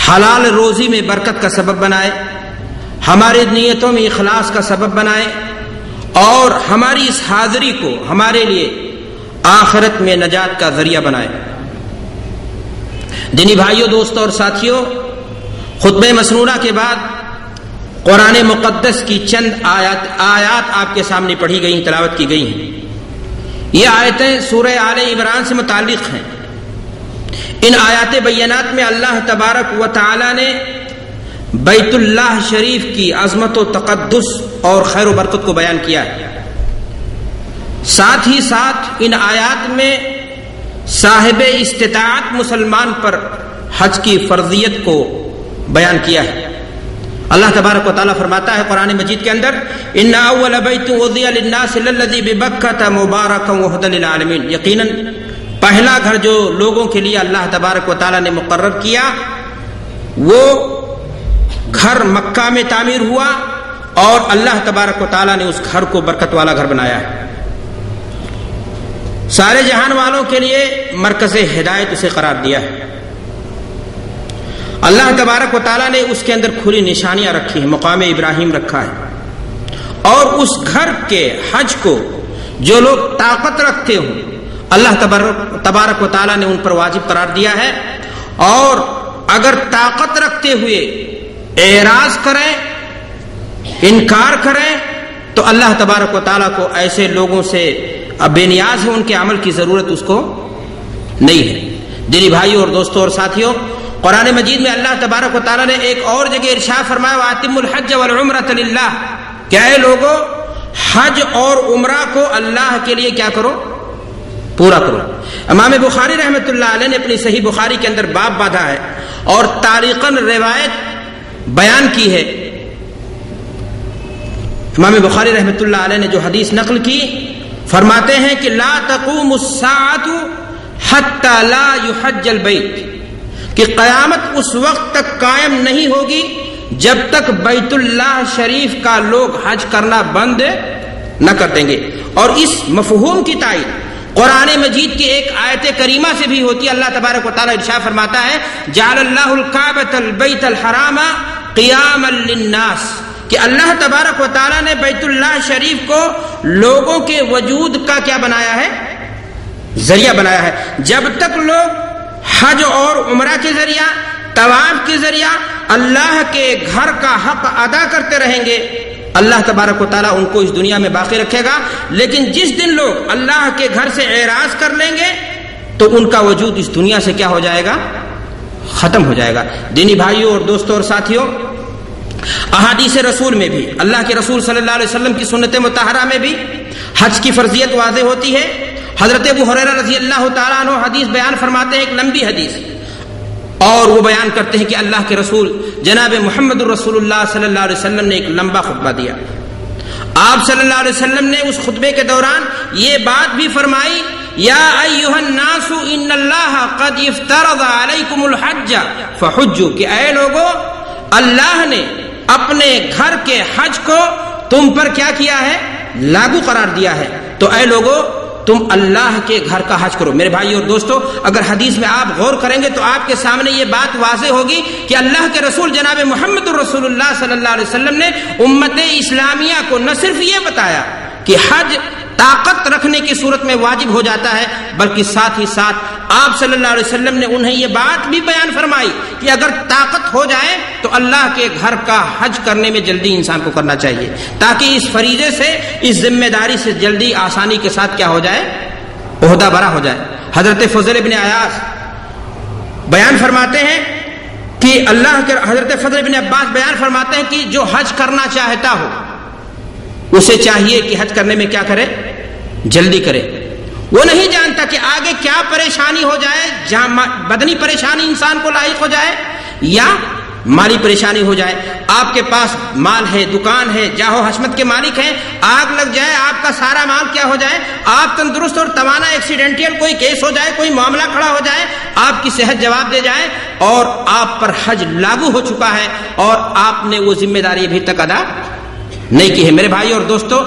حلال روزی میں برکت کا سبب بنائے، ہماری نیتوں میں اخلاص کا سبب بنائے، اور ہماری اس حاضری کو ہمارے لیے آخرت میں نجات کا ذریعہ بنائے۔ دینی بھائیوں، دوستوں اور ساتھیوں، خطبہ مسنونہ کے بعد قرآن مقدس کی چند آیات آپ کے سامنے پڑھی گئی، تلاوت کی گئی ہیں۔ یہ آیتیں سورہ آل عمران سے متعلق ہیں۔ ان آیات بینات میں اللہ تبارک و تعالی نے بیت اللہ شریف کی عظمت و تقدس اور خیر و برکت کو بیان کیا ہے۔ ساتھ ہی ساتھ ان آیات میں صاحب استطاعت مسلمان پر حج کی فرضیت کو بیان کیا ہے۔ اللہ تبارک و تعالیٰ فرماتا ہے قرآن مجید کے اندر، ان اول بیت وضع للناس للذی ببکۃ مبارکا وہدی للعالمین، یقیناً پہلا گھر جو لوگوں کے لیے اللہ تبارک و تعالیٰ نے مقرر کیا وہ گھر مکہ میں تعمیر ہوا، اور اللہ تبارک و تعالیٰ نے اس گھر کو برکت والا گھر بنایا ہے، سارے جہان والوں کے لیے مرکز ہدایت اسے قرار دیا ہے۔ اللہ تبارک و تعالیٰ نے اس کے اندر کھلی نشانیاں رکھی ہیں، مقام ابراہیم رکھا ہے، اور اس گھر کے حج کو جو لوگ طاقت رکھتے ہوں اللہ تبارک و تعالیٰ نے ان پر واجب قرار دیا ہے، اور اگر طاقت رکھتے ہوئے اعراض کریں، انکار کریں، تو اللہ تبارک و تعالیٰ کو ایسے لوگوں سے بے نیاز ہے، ان کے عمل کی ضرورت اس کو نہیں ہے۔ دینی بھائیوں اور دوستوں اور ساتھیوں، قرآن مجید میں اللہ تبارک و تعالیٰ نے ایک اور جگہ ارشاد فرمایا، وَأَتِمُّوا الْحَجَّ وَالْعُمْرَةَ لِلَّهِ، کہ اے لوگو حج اور عمرہ کو اللہ کے لیے کیا کرو؟ پورا کرو۔ امام بخاری رحمۃ اللہ علیہ نے اپنی صحیح بخاری کے اندر باب باندھا ہے اور تعلیقاً روایت بیان کی ہے۔ امام بخاری رحمۃ اللہ علیہ نے جو حدیث نقل کی، فرماتے ہیں کہ لا تقوم الساعة حتى لا يحج البيت، کہ قیامت اس وقت تک قائم نہیں ہوگی جب تک بیت اللہ شریف کا لوگ حج کرنا بند نہ کر دیں گے۔ اور اس مفہوم کی تائید قرآن مجید کی ایک آیت کریمہ سے بھی ہوتی ہے۔ اللہ تبارک و تعالیٰ ارشاد فرماتا ہے، جعل اللہ الکعبۃ البیت الحرام قیاما للناس، کہ اللہ تبارک و تعالیٰ نے بیت اللہ شریف کو لوگوں کے وجود کا کیا بنایا ہے؟ ذریعہ بنایا ہے۔ جب تک لوگ حج اور عمرہ کے ذریعہ، طواف کے ذریعہ اللہ کے گھر کا حق ادا کرتے رہیں گے، اللہ تبارک و تعالیٰ ان کو اس دنیا میں باقی رکھے گا۔ لیکن جس دن لوگ اللہ کے گھر سے اعراض کر لیں گے تو ان کا وجود اس دنیا سے کیا ہو جائے گا؟ ختم ہو جائے گا۔ دینی بھائیوں اور دوستوں اور ساتھیوں، احادیث رسول میں بھی، اللہ کے رسول صلی اللہ علیہ وسلم کی سنت مطہرہ میں بھی حج کی فرضیت واضح ہوتی ہے۔ حضرت ابو ہریرہ رضی اللہ تعالیٰ عنہ حدیث بیان فرماتے ہیں، ایک لمبی حدیث، اور وہ بیان کرتے ہیں کہ اللہ کے رسول جناب محمد الرسول اللہ صلی اللہ علیہ وسلم نے ایک لمبا خطبہ دیا۔ آپ صلی اللہ علیہ وسلم نے اس خطبے کے دوران یہ بات بھی فرمائی، یا ایھا الناس ان اللہ قد افترض علیکم الحج فحجوا، کہ اے لوگو اللہ نے اپنے گھر کے حج کو تم پر کیا کیا ہے؟ لاگو قرار دیا ہے، تو اے لوگو تم اللہ کے گھر کا حج کرو۔ میرے بھائی اور دوستو، اگر حدیث میں آپ غور کریں گے تو آپ کے سامنے یہ بات واضح ہوگی کہ اللہ کے رسول جناب محمد الرسول اللہ صلی اللہ علیہ وسلم نے امت اسلامیہ کو نہ صرف یہ بتایا کہ حج طاقت رکھنے کی صورت میں واجب ہو جاتا ہے، بلکہ ساتھ ہی ساتھ آپ صلی اللہ علیہ وسلم نے انہیں یہ بات بھی بیان فرمائی کہ اگر طاقت ہو جائے تو اللہ کے گھر کا حج کرنے میں جلدی انسان کو کرنا چاہیے، تاکہ اس فریضے سے، اس ذمہ داری سے جلدی آسانی کے ساتھ کیا ہو جائے؟ عہدہ برا ہو جائے۔ حضرت فضل بن عیاض بیان فرماتے ہیں کہ حضرت فضل بن عباس بیان فرماتے ہیں کہ جو حج کرنا چاہتا ہو اسے چاہیے کہ حج کرنے میں کیا کرے؟ جلدی کرے۔ وہ نہیں جانتا کہ آگے کیا پریشانی ہو جائے، جہاں بدنی پریشانی انسان کو لاحق ہو جائے یا مالی پریشانی ہو جائے۔ آپ کے پاس مال ہے، دکان ہے، جاہو حشمت کے مالک ہیں، آگ لگ جائے، آپ کا سارا مال کیا ہو جائے، آپ تندرست اور توانا، ایکسیڈنٹل کوئی کیس ہو جائے، کوئی معاملہ کھڑا ہو جائے، آپ کی صحت جواب دے جائے اور آپ پر حج لاگو ہو چکا ہے اور آپ نے وہ ذمہ داری ابھی تک ادا نہیں کی ہے۔ میرے بھائی اور دوستو،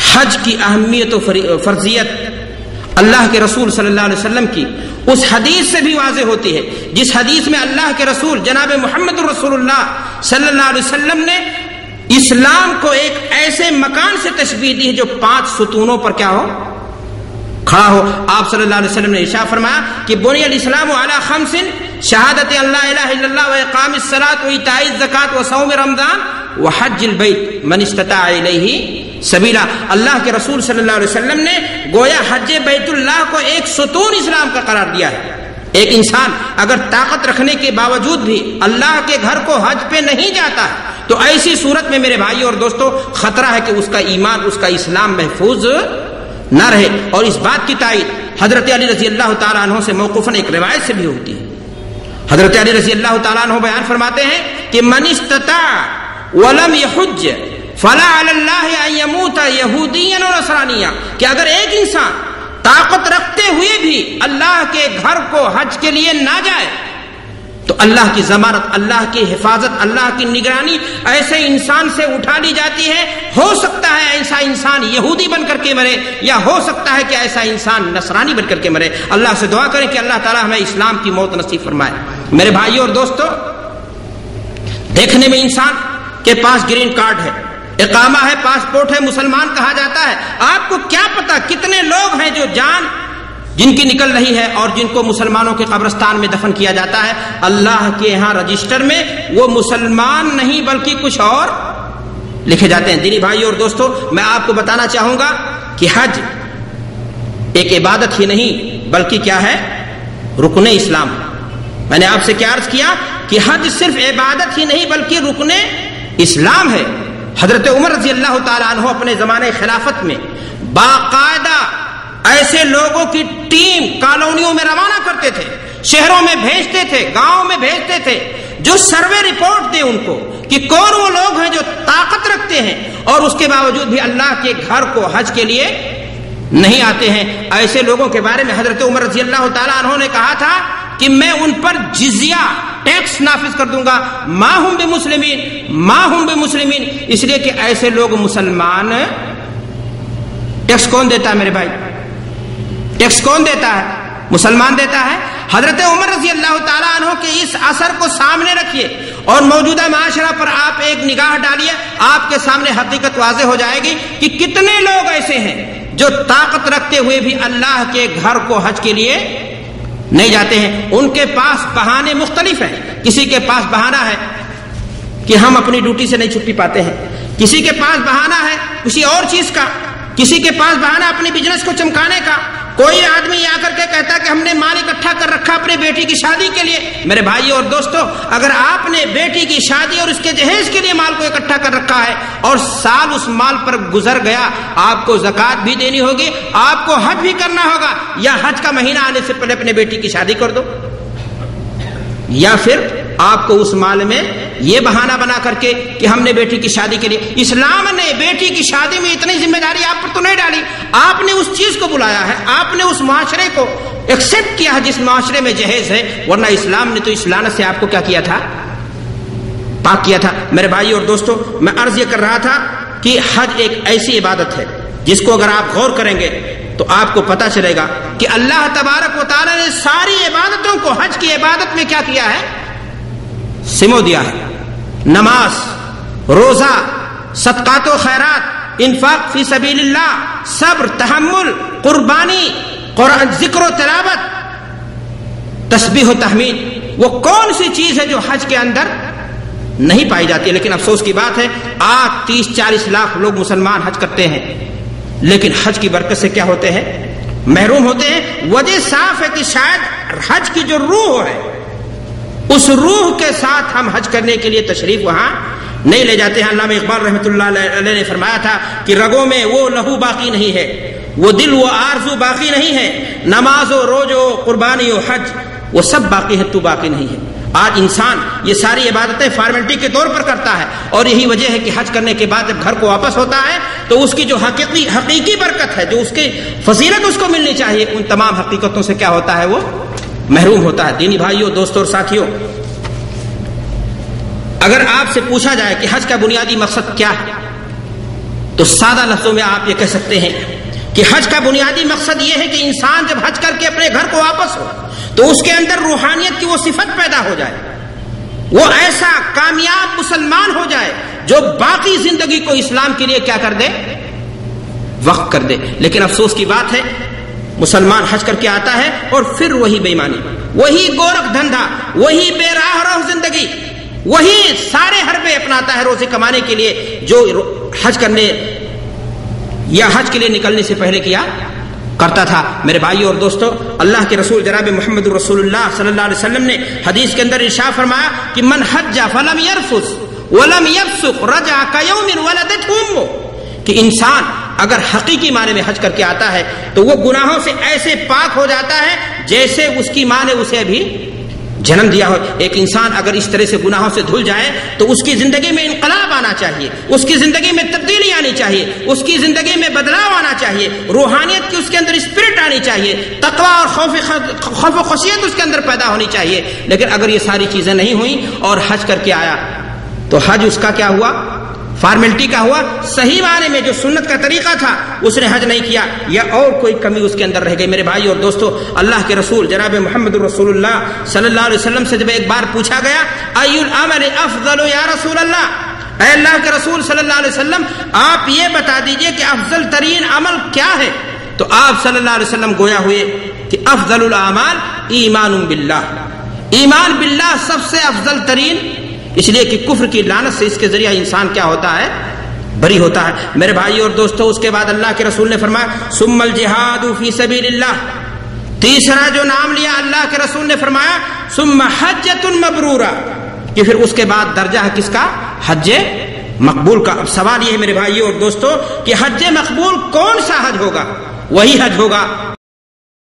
حج کی اہمیت و فرضیت اللہ کے رسول صلی اللہ علیہ وسلم کی اس حدیث سے بھی واضح ہوتی ہے جس حدیث میں اللہ کے رسول جناب محمد رسول اللہ صلی اللہ علیہ وسلم نے اسلام کو ایک ایسے مکان سے تشبیہ دی ہے جو 5 ستونوں پر کیا ہو، کھڑا ہو۔ آپ صلی اللہ علیہ وسلم نے ارشاد فرمایا کہ بنی الاسلام علی 5 شہادت ان لا الہ الا اللہ و اقام الصلاۃ و ایتاء الزکات و صوم رمضان و حج البیت من استطاع الیہ سبیلا۔ اللہ کے رسول صلی اللہ علیہ وسلم نے گویا حج بیت اللہ کو ایک ستون اسلام کا قرار دیا ہے۔ ایک انسان اگر طاقت رکھنے کے باوجود بھی اللہ کے گھر کو حج پہ نہیں جاتا ہے تو ایسی صورت میں میرے بھائی اور دوستو خطرہ ہے کہ اس کا ایمان، اس کا اسلام محفوظ نہ رہے۔ اور اس بات کی تائید حضرت علی رضی اللہ تعالیٰ عنہ سے موقوفاً ایک روایت سے بھی ہوتی ہے۔ حضرت علی رضی اللہ تعالیٰ عنہ بیان فرماتے ہیں کہ من استطاع ولم یحج فلا علی اللہ ان یموت یہودیا و نصرانیا، کہ اگر ایک انسان طاقت رکھتے ہوئے بھی اللہ کے گھر کو حج کے لیے نہ جائے تو اللہ کی ضمانت، اللہ کی حفاظت، اللہ کی نگرانی ایسے انسان سے اٹھا لی جاتی ہے۔ ہو سکتا ہے ایسا انسان یہودی بن کر کے مرے، یا ہو سکتا ہے کہ ایسا انسان نصرانی بن کر کے مرے۔ اللہ سے دعا کریں کہ اللہ تعالیٰ ہمیں اسلام کی موت نصیب فرمائے۔ میرے بھائیوں اور دوستو، دیکھنے میں انسان کے پاس گرین کارڈ ہے، اقامہ ہے، پاسپورٹ ہے، مسلمان کہا جاتا ہے۔ آپ کو کیا پتا کتنے لوگ ہیں جو جان جن کی نکل رہی ہے اور جن کو مسلمانوں کے قبرستان میں دفن کیا جاتا ہے، اللہ کے ہاں رجسٹر میں وہ مسلمان نہیں بلکہ کچھ اور لکھے جاتے ہیں۔ دینی بھائی اور دوستو، میں آپ کو بتانا چاہوں گا کہ حج ایک عبادت ہی نہیں بلکہ کیا ہے، رکن اسلام۔ میں نے آپ سے کیا عرض کیا کہ حج صرف عبادت ہی نہیں بلکہ رکن اسلام ہے۔ حضرت عمر رضی اللہ تعالیٰ عنہ اپنے زمانے خلافت میں باقاعدہ ایسے لوگوں کی ٹیم کالونیوں میں روانہ کرتے تھے، شہروں میں بھیجتے تھے، گاؤں میں بھیجتے تھے، جو سروے رپورٹ دے ان کو کہ کون وہ لوگ ہیں جو طاقت رکھتے ہیں اور اس کے باوجود بھی اللہ کے گھر کو حج کے لیے نہیں آتے ہیں۔ ایسے لوگوں کے بارے میں حضرت عمر رضی اللہ تعالیٰ عنہ نے کہا تھا کہ میں ان پر جزیہ، ٹیکس نافذ کر دوں گا، ما ہم بمسلمین، ما ہم بمسلمین، اس لیے کہ ایسے لوگ مسلمان۔ ٹیکس کون دیتا ہے میرے بھائی؟ ٹیکس کون دیتا ہے؟ مسلمان دیتا ہے۔ حضرت عمر رضی اللہ تعالیٰ عنہ کے اس اثر کو سامنے رکھیے اور موجودہ معاشرہ پر آپ ایک نگاہ ڈالیے، آپ کے سامنے حقیقت واضح ہو جائے گی کہ کتنے لوگ ایسے ہیں جو طاقت رکھتے ہوئے بھی اللہ کے گھر کو حج کے لیے نہیں جاتے ہیں۔ ان کے پاس بہانے مختلف ہیں۔ کسی کے پاس بہانہ ہے کہ ہم اپنی ڈیوٹی سے نہیں چھٹی پاتے ہیں، کسی کے پاس بہانہ ہے کسی اور چیز کا، کسی کے پاس بہانہ اپنی بزنس کو چمکانے کا۔ کوئی آدمی آ کر کے کہتا کہ ہم نے مال اکٹھا کر رکھا اپنے بیٹی کی شادی کے لیے۔ میرے بھائی اور دوستو، اگر آپ نے بیٹی کی شادی اور اس کے جہیز کے لیے مال کو اکٹھا کر رکھا ہے اور سال اس مال پر گزر گیا، آپ کو زکوٰۃ بھی دینی ہوگی، آپ کو حج بھی کرنا ہوگا، یا حج کا مہینہ آنے سے پہلے اپنے بیٹی کی شادی کر دو، یا پھر آپ کو اس مال میں یہ بہانہ بنا کر کے کہ ہم نے بیٹی کی شادی کے لیے۔ اسلام نے بیٹی کی شادی میں اتنی ذمہ داری آپ پر تو نہیں ڈالی، آپ نے اس چیز کو بلایا ہے، آپ نے اس معاشرے کو ایکسپٹ کیا ہے جس معاشرے میں جہیز ہے، ورنہ اسلام نے تو اس لعنت سے آپ کو کیا کیا تھا؟ پاک کیا تھا۔ میرے بھائی اور دوستو، میں عرض یہ کر رہا تھا کہ حج ایک ایسی عبادت ہے جس کو اگر آپ غور کریں گے تو آپ کو پتا چلے گا کہ اللہ تبارک و تعالی نے ساری عبادتوں کو حج کی عبادت میں کیا کیا ہے؟ سمو دیا ہے۔ نماز، روزہ، صدقات و خیرات، انفاق فی سبیل اللہ، صبر، تحمل، قربانی، قرآن، ذکر و تلاوت، تسبیح و تحمید، وہ کون سی چیز ہے جو حج کے اندر نہیں پائی جاتی ہے؟ لیکن افسوس کی بات ہے آج 30-40 لاکھ لوگ مسلمان حج کرتے ہیں، لیکن حج کی برکت سے کیا ہوتے ہیں؟ محروم ہوتے ہیں۔ وجہ صاف ہے کہ شاید حج کی جو روح ہے اس روح کے ساتھ ہم حج کرنے کے لیے تشریف وہاں نہیں لے جاتے ہیں۔ علامہ اقبال رحمۃ اللہ علیہ نے فرمایا تھا کہ رگوں میں وہ لہو باقی نہیں ہے، وہ دل و آرزو باقی نہیں ہے، نماز و روز و قربانی و حج وہ سب باقی ہے، تو باقی نہیں ہے۔ آج انسان یہ ساری عبادتیں فارمیلٹی کے طور پر کرتا ہے، اور یہی وجہ ہے کہ حج کرنے کے بعد جب گھر کو واپس ہوتا ہے تو اس کی جو حقیقی برکت ہے، جو اس کی فضیلت اس کو ملنی چاہیے، ان تمام حقیقتوں سے کیا ہوتا ہے؟ وہ محروم ہوتا ہے۔ دینی بھائیوں، دوستوں اور ساتھیوں، اگر آپ سے پوچھا جائے کہ حج کا بنیادی مقصد کیا ہے تو سادہ لفظوں میں آپ یہ کہہ سکتے ہیں کہ حج کا بنیادی مقصد یہ ہے کہ انسان جب حج کر کے اپنے گھر کو واپس ہو تو اس کے اندر روحانیت کی وہ صفت پیدا ہو جائے، وہ ایسا کامیاب مسلمان ہو جائے جو باقی زندگی کو اسلام کے لیے کیا کر دے، وقف کر دے۔ لیکن افسوس کی بات ہے مسلمان حج کر کے آتا ہے اور پھر وہی بے ایمانی، وہی گورکھ دھندا، وہی بے راہ رو زندگی، وہی سارے حربے اپناتا ہے روزے کمانے کے لیے جو حج کرنے یا حج کے لیے نکلنے سے پہلے کیا کرتا تھا۔ میرے بھائیو اور دوستو، اللہ کے رسول جناب محمد رسول اللہ صلی اللہ علیہ وسلم نے حدیث کے اندر ارشاد فرمایا کہ من حج فلم يرفث ولم يفسق رجع كيوم ولدته امه، کہ انسان اگر حقیقی معنی میں حج کر کے آتا ہے تو وہ گناہوں سے ایسے پاک ہو جاتا ہے جیسے اس کی ماں نے اسے ابھی جنم دیا ہو۔ ایک انسان اگر اس طرح سے گناہوں سے دھل جائے تو اس کی زندگی میں انقلاب آنا چاہیے، اس کی زندگی میں تبدیلی آنی چاہیے، اس کی زندگی میں بدلاؤ آنا چاہیے، روحانیت کی اس کے اندر اسپرٹ آنی چاہیے، تقویٰ اور خوف و خشیت اس کے اندر پیدا ہونی چاہیے۔ لیکن اگر یہ ساری چیزیں نہیں ہوئیں اور حج کر کے آیا تو حج اس کا کیا ہوا، فارمیلٹی کا ہوا، صحیح معنی میں جو سنت کا طریقہ تھا اس نے حج نہیں کیا، یا اور کوئی کمی اس کے اندر رہ گئی۔ میرے بھائی اور دوستو، اللہ کے رسول جناب محمد رسول اللہ صلی اللہ علیہ وسلم سے جب ایک بار پوچھا گیا ای العمل افضل یا رسول اللہ، اے اللہ کے رسول صلی اللہ علیہ وسلم آپ یہ بتا دیجئے کہ افضل ترین عمل کیا ہے، تو آپ صلی اللہ علیہ وسلم گویا ہوئے کہ افضل الاعمال ایمان باللہ، ایمان باللہ سب سے افضل ترین، اس لیے کہ کفر کی لعنت سے اس کے ذریعہ انسان کیا ہوتا ہے، بری ہوتا ہے۔ میرے بھائی اور دوستو، اس کے بعد اللہ کے رسول نے فرمایا ثم الجہاد فی سبیل اللہ، تیسرا جو نام لیا اللہ کے رسول نے فرمایا ثم حجۃ مبرورہ، کہ پھر اس کے بعد درجہ ہے کس کا، حج مقبول کا۔ اب سوال یہ ہے میرے بھائی اور دوستو کہ حج مقبول کون سا حج ہوگا؟ وہی حج ہوگا